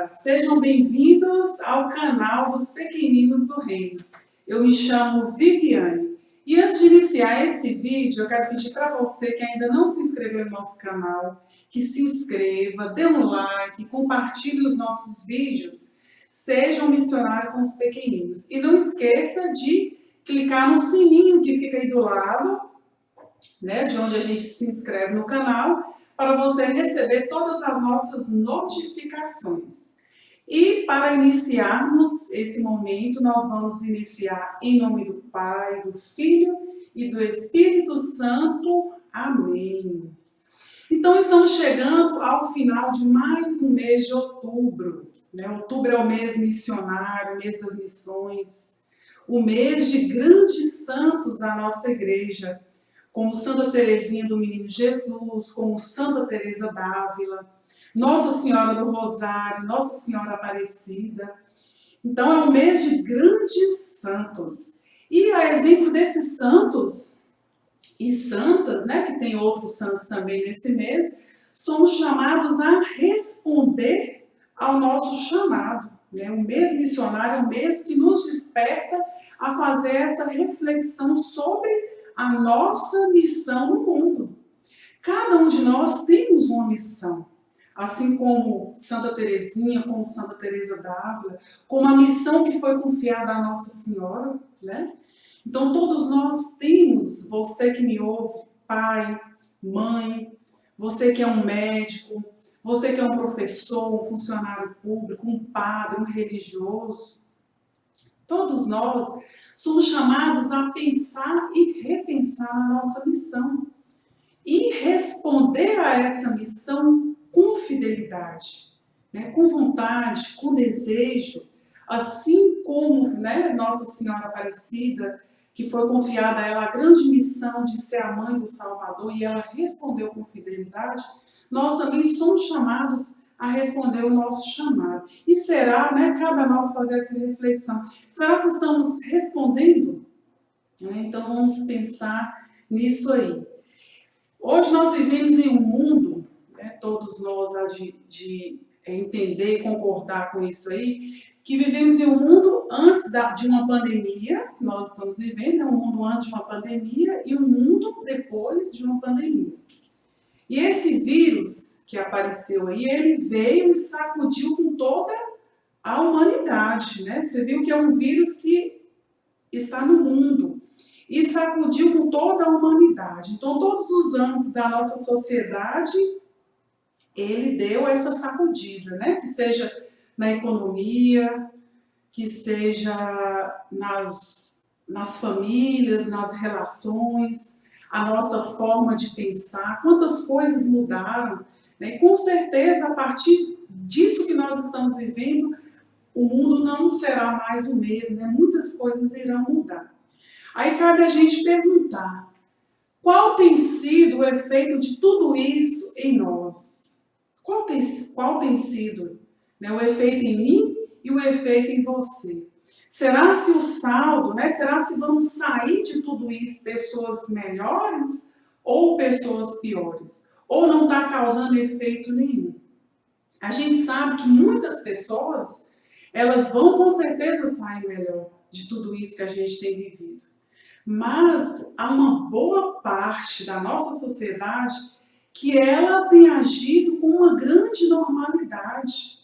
paz, sejam bem-vindos ao canal dos Pequeninos do Reino. Eu me chamo Viviane e antes de iniciar esse vídeo, eu quero pedir para você que ainda não se inscreveu no nosso canal, que se inscreva, dê um like, compartilhe os nossos vídeos, seja um missionário com os pequeninos. E não esqueça de clicar no sininho que fica aí do lado, de onde a gente se inscreve no canal, para você receber todas as nossas notificações. E para iniciarmos esse momento, nós vamos iniciar em nome do Pai, do Filho e do Espírito Santo. Amém. Então, estamos chegando ao final de mais um mês de outubro. Outubro é o mês missionário, o mês das missões, o mês de grandes santos da nossa igreja, como Santa Teresinha do Menino Jesus, como Santa Teresa d'Ávila, Nossa Senhora do Rosário, Nossa Senhora Aparecida. Então é um mês de grandes santos. E a exemplo desses santos e santas, que tem outros santos também nesse mês, somos chamados a responder ao nosso chamado. O mês missionário é um mês que nos desperta a fazer essa reflexão sobre a nossa missão no mundo. Cada um de nós temos uma missão, assim como Santa Teresinha, como Santa Teresa d'Ávila, como a missão que foi confiada à Nossa Senhora, Então todos nós temos, você que me ouve, pai, mãe, você que é um médico, você que é um professor, um funcionário público, um padre, um religioso, todos nós somos chamados a pensar e repensar na nossa missão e responder a essa missão com fidelidade, com vontade, com desejo, assim como Nossa Senhora Aparecida, que foi confiada a ela a grande missão de ser a mãe do Salvador e ela respondeu com fidelidade, nós também somos chamados a responder o nosso chamado. E será, cabe a nós fazer essa reflexão, será que estamos respondendo? Então vamos pensar nisso aí. Hoje nós vivemos em um mundo, todos nós há de entender e concordar com isso aí, que vivemos em um mundo antes de uma pandemia, que nós estamos vivendo, um mundo antes de uma pandemia e um mundo depois de uma pandemia. E esse vírus que apareceu aí, ele veio e sacudiu com toda a humanidade, Você viu que é um vírus que está no mundo e sacudiu com toda a humanidade. Então, todos os âmbitos da nossa sociedade, ele deu essa sacudida, Que seja na economia, que seja nas famílias, nas relações, a nossa forma de pensar, quantas coisas mudaram, E com certeza, a partir disso que nós estamos vivendo, o mundo não será mais o mesmo, Muitas coisas irão mudar. Aí cabe a gente perguntar, qual tem sido o efeito de tudo isso em nós? Qual tem sido o efeito em mim e o efeito em você? Será se o saldo, será se vamos sair de tudo isso pessoas melhores ou pessoas piores? Ou não está causando efeito nenhum? A gente sabe que muitas pessoas, elas vão com certeza sair melhor de tudo isso que a gente tem vivido. Mas há uma boa parte da nossa sociedade que ela tem agido com uma grande normalidade.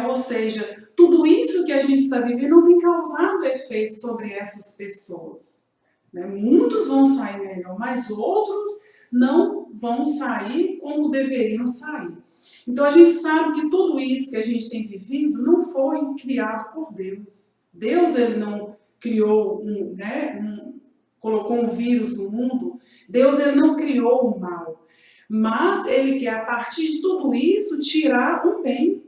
Ou seja, tudo isso que a gente está vivendo não tem causado efeito sobre essas pessoas. Muitos vão sair melhor, mas outros não vão sair como deveriam sair. Então a gente sabe que tudo isso que a gente tem vivido não foi criado por Deus. Deus, ele não criou colocou um vírus no mundo. Deus, ele não criou o mal. Mas ele quer, a partir de tudo isso, tirar um bem.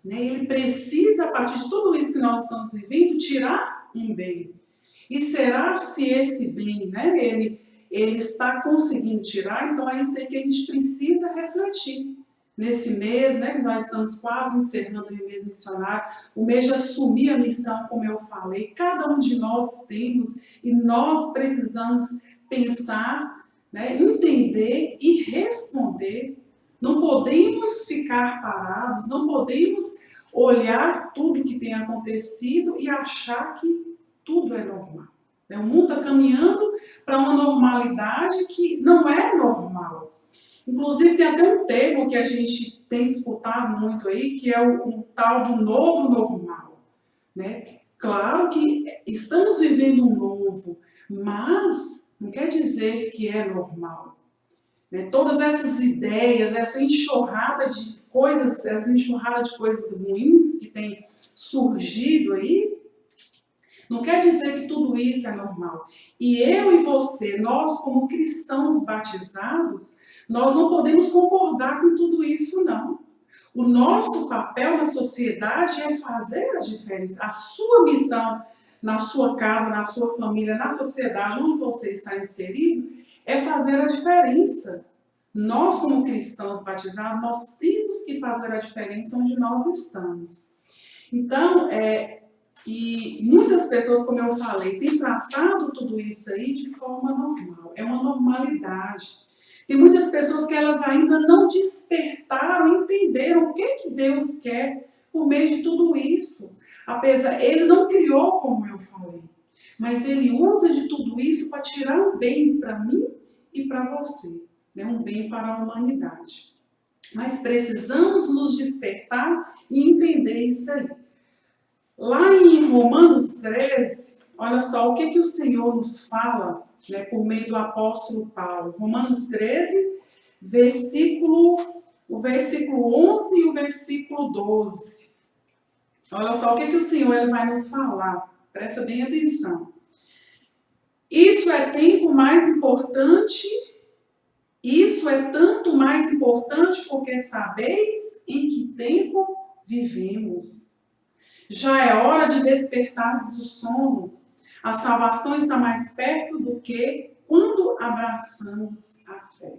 Ele precisa, a partir de tudo isso que nós estamos vivendo, tirar um bem. E será se esse bem, ele está conseguindo tirar? Então é isso aí que a gente precisa refletir. Nesse mês, que nós estamos quase encerrando o mês missionário, o mês de assumir a missão, como eu falei, cada um de nós temos e nós precisamos pensar, entender e responder Não podemos ficar parados, não podemos olhar tudo que tem acontecido e achar que tudo é normal. O mundo está caminhando para uma normalidade que não é normal. Inclusive, tem até um termo que a gente tem escutado muito aí, que é o tal do novo normal, né? Claro que estamos vivendo um novo, mas não quer dizer que é normal. Né? Todas essas ideias, essa enxurrada de coisas ruins que tem surgido aí, não quer dizer que tudo isso é normal. E eu e você, nós como cristãos batizados, nós não podemos concordar com tudo isso, não. O nosso papel na sociedade é fazer a diferença. A sua missão na sua casa, na sua família, na sociedade onde você está inserido, é fazer a diferença. Nós, como cristãos batizados, nós temos que fazer a diferença onde nós estamos. Então, e muitas pessoas, como eu falei, têm tratado tudo isso aí de forma normal. É uma normalidade. Tem muitas pessoas que elas ainda não despertaram, entenderam o que Deus quer por meio de tudo isso. Apesar, Ele não criou, como eu falei, mas Ele usa de tudo isso para tirar um bem para mim e para você, né? Um bem para a humanidade. Mas precisamos nos despertar e entender isso aí. Lá em Romanos 13, olha só o que o Senhor nos fala, né, por meio do apóstolo Paulo. Romanos 13, o versículo 11 e o versículo 12. Olha só o que o Senhor ele vai nos falar. Presta bem atenção. Isso é tanto mais importante porque sabeis em que tempo vivemos. Já é hora de despertares do sono. A salvação está mais perto do que quando abraçamos a fé.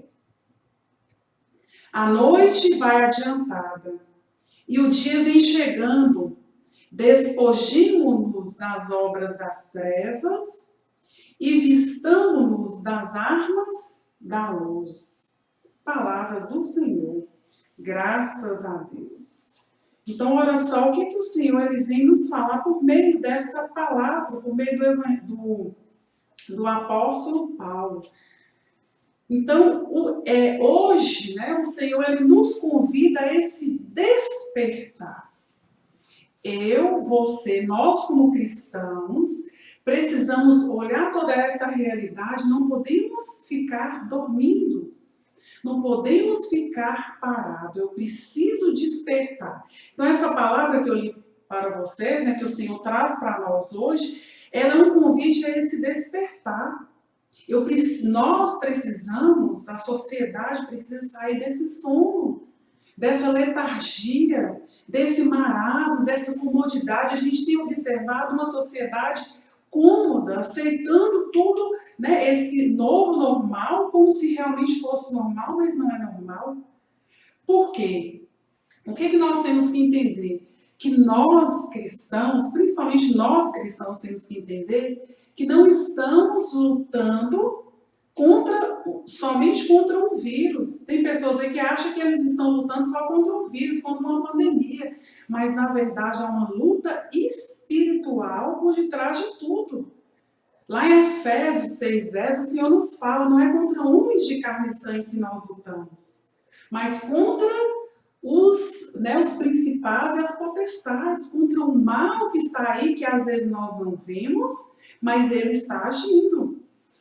A noite vai adiantada e o dia vem chegando. Despojemo-nos das obras das trevas e vistamo-nos das armas da luz. Palavras do Senhor. Graças a Deus. Então, olha só o que o Senhor ele vem nos falar por meio dessa palavra, por meio do apóstolo Paulo. Então, hoje, né, o Senhor ele nos convida a esse despertar. Eu, você, nós como cristãos, precisamos olhar toda essa realidade, não podemos ficar dormindo. Não podemos ficar parados, eu preciso despertar. Então, essa palavra que eu li para vocês, né, que o Senhor traz para nós hoje, ela é um convite a esse despertar. Nós precisamos, a sociedade precisa sair desse sono, dessa letargia, desse marasmo, dessa comodidade. A gente tem observado uma sociedade cômoda, aceitando tudo, né, esse novo normal, como se realmente fosse normal, mas não é normal. Por quê? O que nós temos que entender? Que nós cristãos, principalmente nós cristãos, temos que entender que não estamos lutando somente contra um vírus. Tem pessoas aí que acham que eles estão lutando só contra um vírus, contra uma pandemia. Mas, na verdade, há uma luta espiritual por detrás de tudo. Lá em Efésios 6,10, o Senhor nos fala, não é contra homens de carne e sangue que nós lutamos, mas contra os principados e as potestades, contra o mal que está aí, que às vezes nós não vemos, mas ele está agindo.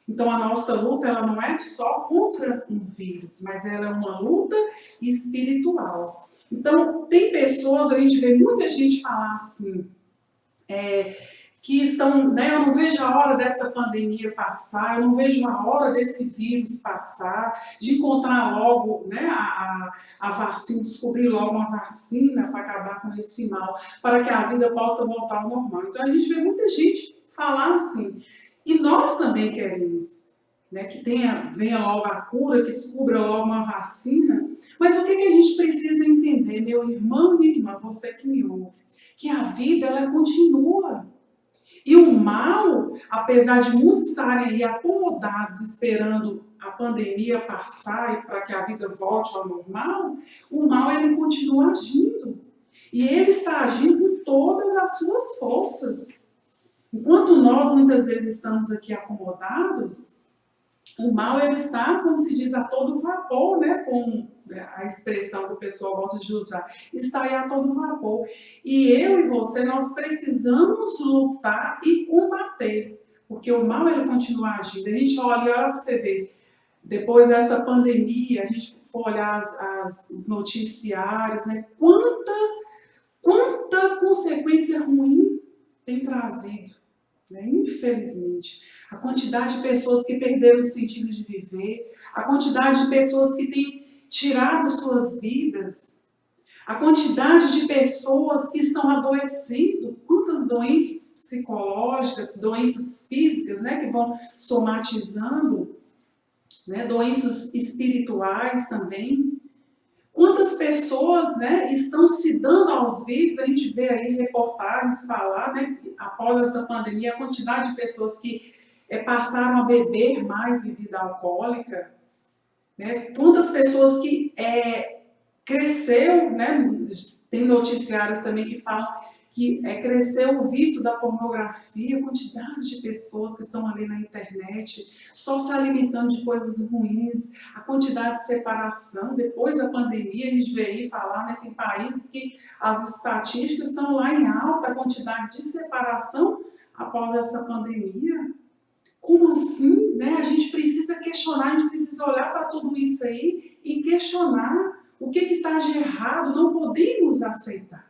Então, a nossa luta ela não é só contra um vírus, mas ela é uma luta espiritual. Então, tem pessoas, a gente vê muita gente falar assim, que estão, né, eu não vejo a hora dessa pandemia passar, eu não vejo a hora desse vírus passar, de encontrar logo, né, a vacina, descobrir logo uma vacina para acabar com esse mal, para que a vida possa voltar ao normal. Então, a gente vê muita gente falar assim. E nós também queremos, né, que venha logo a cura, que descubra logo uma vacina. Mas o que a gente precisa entender, meu irmão e minha irmã, você que me ouve? Que a vida, ela continua. E o mal, apesar de muitos estarem aí acomodados, esperando a pandemia passar e para que a vida volte ao normal, o mal ele continua agindo. E ele está agindo com todas as suas forças. Enquanto nós muitas vezes estamos aqui acomodados, o mal ele está, como se diz, a todo vapor, né? Com a expressão que o pessoal gosta de usar, está aí a todo vapor. E eu e você, nós precisamos lutar e combater, porque o mal ele continua agindo. A gente olha para você ver, depois dessa pandemia, a gente for olhar os noticiários, né? Quanta consequência ruim tem trazido, né? Infelizmente. A quantidade de pessoas que perderam o sentido de viver, a quantidade de pessoas que têm tirado suas vidas, a quantidade de pessoas que estão adoecendo, quantas doenças psicológicas, doenças físicas, né, que vão somatizando, né, doenças espirituais também. Quantas pessoas, né, estão se dando aos vícios, a gente vê aí reportagens falar, né, que após essa pandemia, a quantidade de pessoas que passaram a beber mais bebida alcoólica, né, quantas pessoas que cresceu, né, tem noticiários também que falam que cresceu o vício da pornografia, a quantidade de pessoas que estão ali na internet, só se alimentando de coisas ruins, a quantidade de separação. Depois da pandemia, a gente vê aí falar, né, tem países que as estatísticas estão lá em alta, a quantidade de separação após essa pandemia. Como assim? Né? A gente precisa questionar, a gente precisa olhar para tudo isso aí e questionar o que está de errado, não podemos aceitar.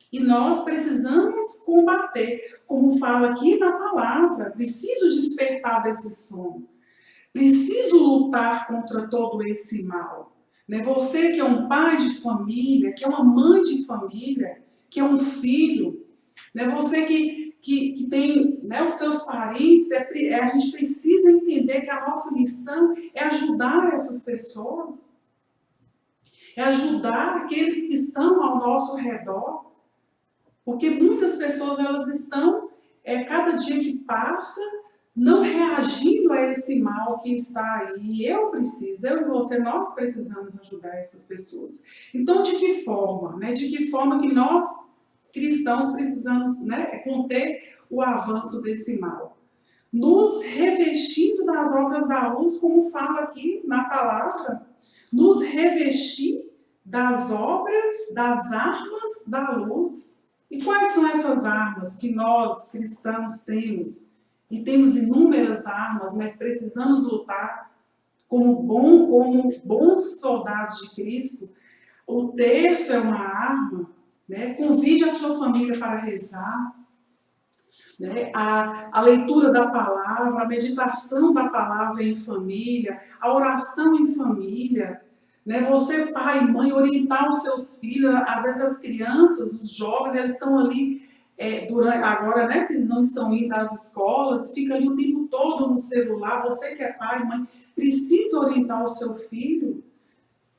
E nós precisamos combater, como fala aqui na palavra, preciso despertar desse sono, preciso lutar contra todo esse mal. Né? Você que é um pai de família, que é uma mãe de família, que é um filho, né? Você que tem, né, os seus parentes, a gente precisa entender que a nossa missão é ajudar essas pessoas, é ajudar aqueles que estão ao nosso redor. Porque muitas pessoas elas estão, cada dia que passa, não reagindo a esse mal que está aí. Eu e você, nós precisamos ajudar essas pessoas. Então, de que forma? Né? De que forma que nós, cristãos, precisamos, né, conter o avanço desse mal? Nos revestindo das obras da luz, como fala aqui na palavra, nos revestir das obras, das armas da luz. E quais são essas armas que nós, cristãos, temos? E temos inúmeras armas, mas precisamos lutar como bons soldados de Cristo. O terço é uma arma, né? Convide a sua família para rezar. Né? A leitura da palavra, a meditação da palavra em família, a oração em família. Né? Você, pai e mãe, orientar os seus filhos, às vezes as crianças, os jovens, eles estão ali, agora, né, que não estão indo às escolas, fica ali o tempo todo no celular. Você que é pai e mãe, precisa orientar o seu filho.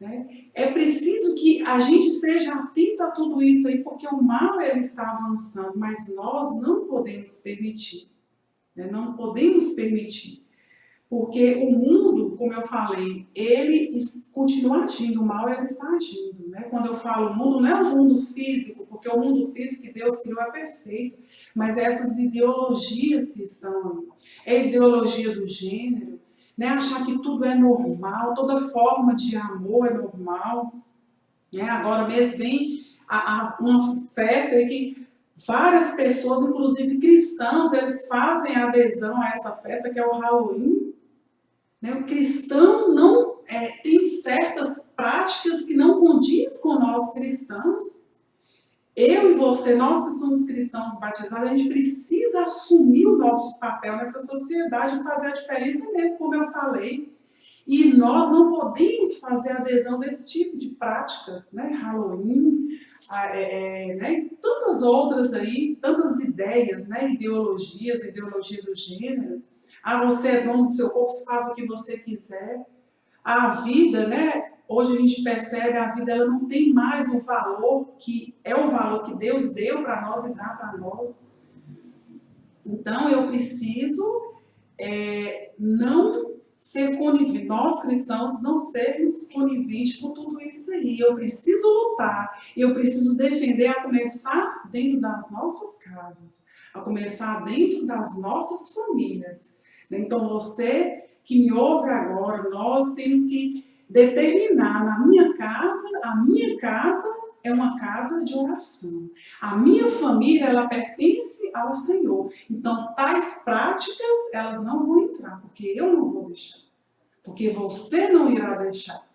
Né? É preciso que a gente seja atento a tudo isso aí, porque o mal ele está avançando, mas nós não podemos permitir. Né? Não podemos permitir. Porque o mundo, como eu falei, ele continua agindo, o mal ele está agindo. Né? Quando eu falo mundo, não é o mundo físico, porque o mundo físico que Deus criou é perfeito, mas essas ideologias que estão aí. É a ideologia do gênero, né? Achar que tudo é normal, toda forma de amor é normal. Né? Agora mesmo vem uma festa aí que várias pessoas, inclusive cristãos, eles fazem adesão a essa festa que é o Halloween. Né? O cristão não tem certas práticas que não condiz com nós cristãos. Eu e você, nós que somos cristãos batizados, a gente precisa assumir o nosso papel nessa sociedade e fazer a diferença mesmo, como eu falei. E nós não podemos fazer adesão desse tipo de práticas, né? Halloween, né? Tantas outras aí, tantas ideias, né? Ideologias, ideologia do gênero. Você é dono do seu corpo, você faz o que você quiser. A vida, né? Hoje a gente percebe a vida ela não tem mais o valor que é o valor que Deus deu para nós e dá para nós. Então, eu preciso não ser conivente, nós cristãos não sermos coniventes com tudo isso aí. Eu preciso lutar, eu preciso defender, a começar dentro das nossas casas, a começar dentro das nossas famílias. Então, você que me ouve agora, nós temos que determinar na minha casa, a minha casa é uma casa de oração. A minha família, ela pertence ao Senhor. Então, tais práticas, elas não vão entrar, porque eu não vou deixar. Porque você não irá deixar.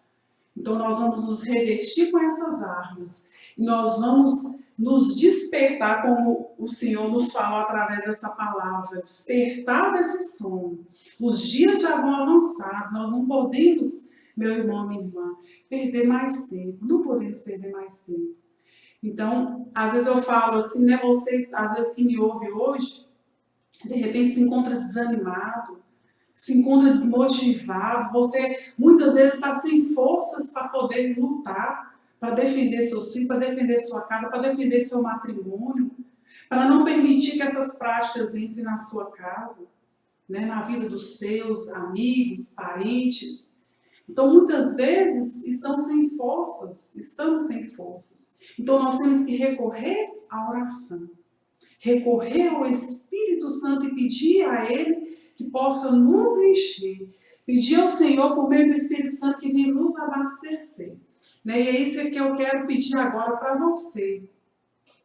Então, nós vamos nos revestir com essas armas. E nós vamos nos despertar, como o Senhor nos falou através dessa palavra, despertar desse sono. Os dias já vão avançados, nós não podemos, meu irmão, minha irmã, perder mais tempo. Não podemos perder mais tempo. Então, às vezes eu falo assim, né? Você, às vezes que me ouve hoje, de repente se encontra desanimado, se encontra desmotivado, você muitas vezes está sem forças para poder lutar, para defender seus filhos, para defender sua casa, para defender seu matrimônio, para não permitir que essas práticas entrem na sua casa, né? Na vida dos seus amigos, parentes. Então, muitas vezes, estamos sem forças. Então, nós temos que recorrer à oração, recorrer ao Espírito Santo e pedir a Ele que possa nos encher. Pedir ao Senhor, por meio do Espírito Santo, que venha nos abastecer. Né? E é isso que eu quero pedir agora para você,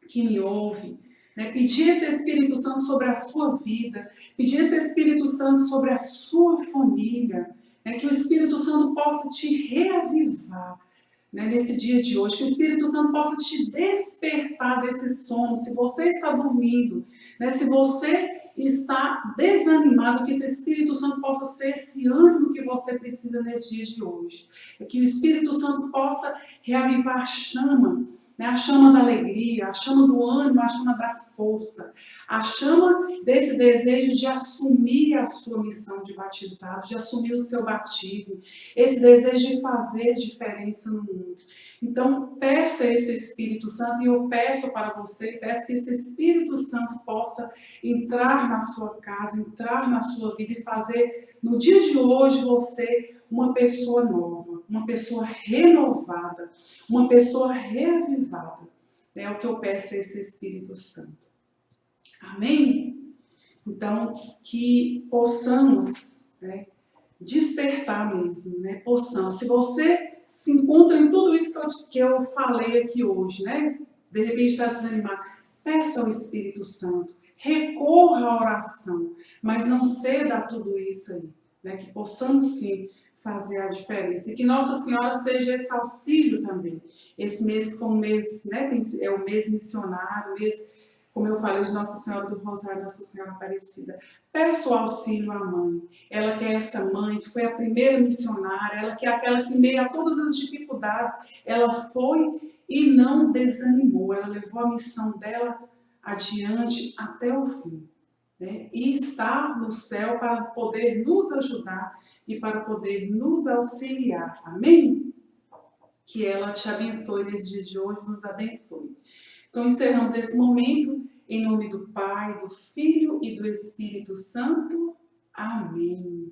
que me ouve. Né? Pedir esse Espírito Santo sobre a sua vida, pedir esse Espírito Santo sobre a sua família, que o Espírito Santo possa te reavivar, né, nesse dia de hoje, que o Espírito Santo possa te despertar desse sono. Se você está dormindo, né, se você está desanimado, que esse Espírito Santo possa ser esse ânimo que você precisa nesse dia de hoje. Que o Espírito Santo possa reavivar a chama, né, a chama da alegria, a chama do ânimo, a chama da força, a chama desse desejo de assumir a sua missão de batizado, de assumir o seu batismo, esse desejo de fazer diferença no mundo. Então, peça esse Espírito Santo, e eu peço para você, peço que esse Espírito Santo possa entrar na sua casa, entrar na sua vida e fazer, no dia de hoje, você uma pessoa nova, uma pessoa renovada, uma pessoa reavivada. É o que eu peço a esse Espírito Santo. Amém? Então, que possamos, né, despertar mesmo, né? Possamos. Se você se encontra em tudo isso que eu falei aqui hoje, né? De repente está desanimado, peça ao Espírito Santo, recorra à oração, mas não ceda a tudo isso aí, né? Que possamos sim fazer a diferença. E que Nossa Senhora seja esse auxílio também. Esse mês que foi um mês, né? É o mês missionário, mês, como eu falei, de Nossa Senhora do Rosário, Nossa Senhora Aparecida. Peça o auxílio à mãe. Ela que é essa mãe, que foi a primeira missionária, ela que é aquela que, em meio a todas as dificuldades, ela foi e não desanimou. Ela levou a missão dela adiante até o fim. Né? E está no céu para poder nos ajudar e para poder nos auxiliar. Amém? Que ela te abençoe nesse dia de hoje, nos abençoe. Então, encerramos esse momento em nome do Pai, do Filho e do Espírito Santo. Amém.